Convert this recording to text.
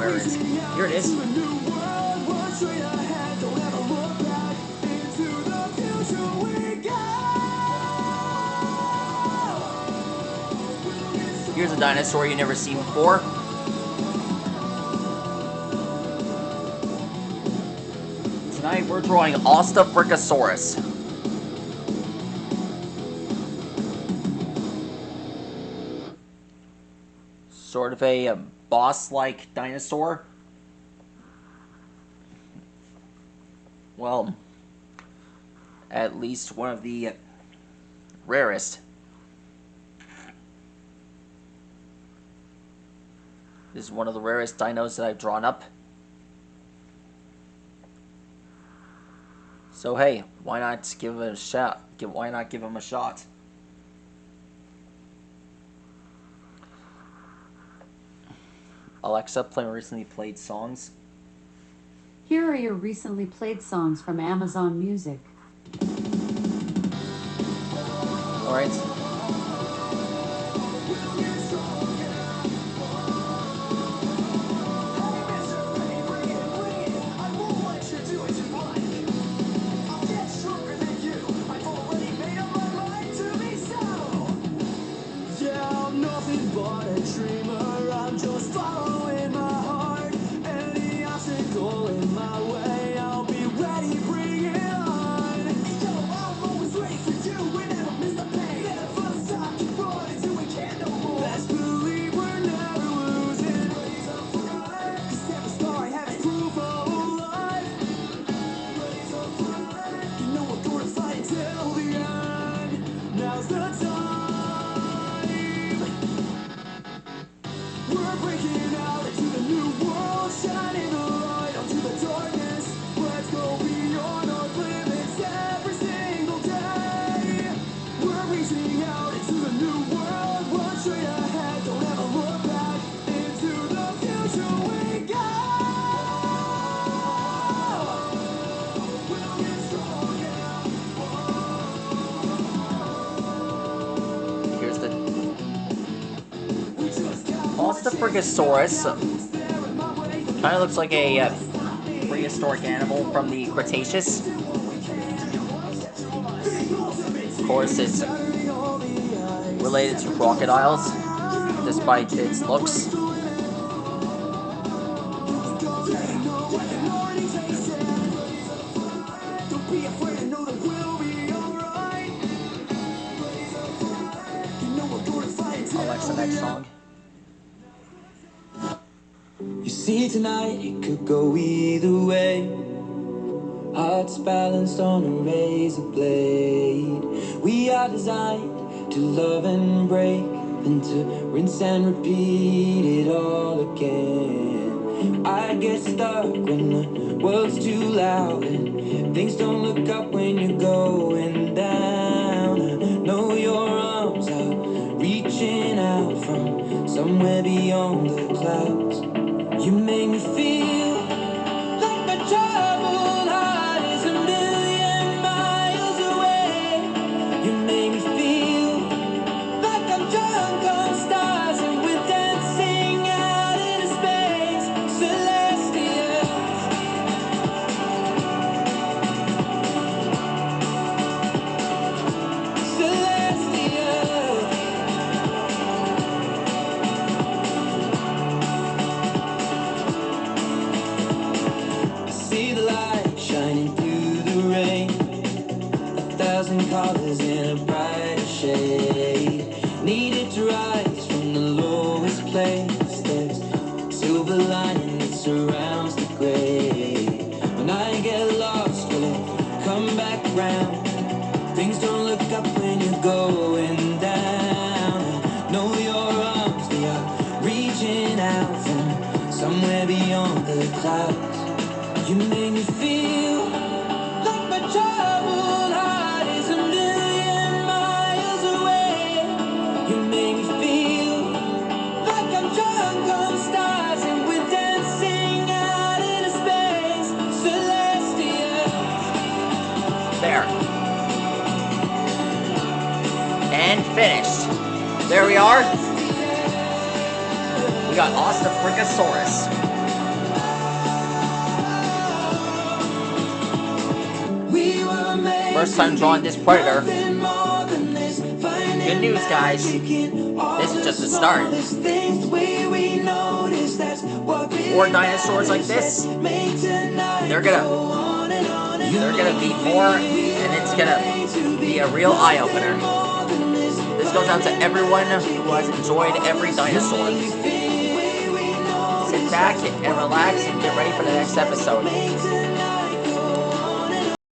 where it is. Here it is. Here's a dinosaur you've never seen before. Tonight we're drawing Ostafrikasaurus. Sort of a boss-like dinosaur. Well, at least one of the rarest. This is one of the rarest dinos that I've drawn up. So hey, why not give it a shot? Why not give him a shot? Alexa, play my recently played songs. Here are your recently played songs from Amazon Music. Alright. Ostafrikasaurus kind of looks like a prehistoric animal from the Cretaceous. Of course, it's related to crocodiles, despite its looks. Alexa, next song. You see tonight it could go either way. Hearts balanced on a razor blade. We are designed to love and break, then to rinse and repeat it all again. I get stuck when the world's too loud and things don't look up when you're going down. I know your arms are reaching out from somewhere beyond the clouds. You make me feel like my troubled heart is a million miles away. You make me feel like I'm drunk on stars and we're dancing out into space, celestial. Celestial. See the light shining through the rain, 1,000 colors in a brighter shade. Needed to rise from the lowest place. There's silver lining that surrounds the gray. When I get lost, will it come back round? Things don't look up when you're going down. I know your arms, they are reaching out from somewhere beyond the clouds. You make me feel like my troubled heart is a million miles away. You make me feel like I'm drunk on stars and we're dancing out into space, celestial. There. And finished. There we are. We got Ostafrikasaurus. first time drawing this predator. Good news, guys. This is just the start. More dinosaurs like this, they're gonna be more, and it's gonna be a real eye-opener. This goes out to everyone who has enjoyed every dinosaur. Sit back and relax and get ready for the next episode.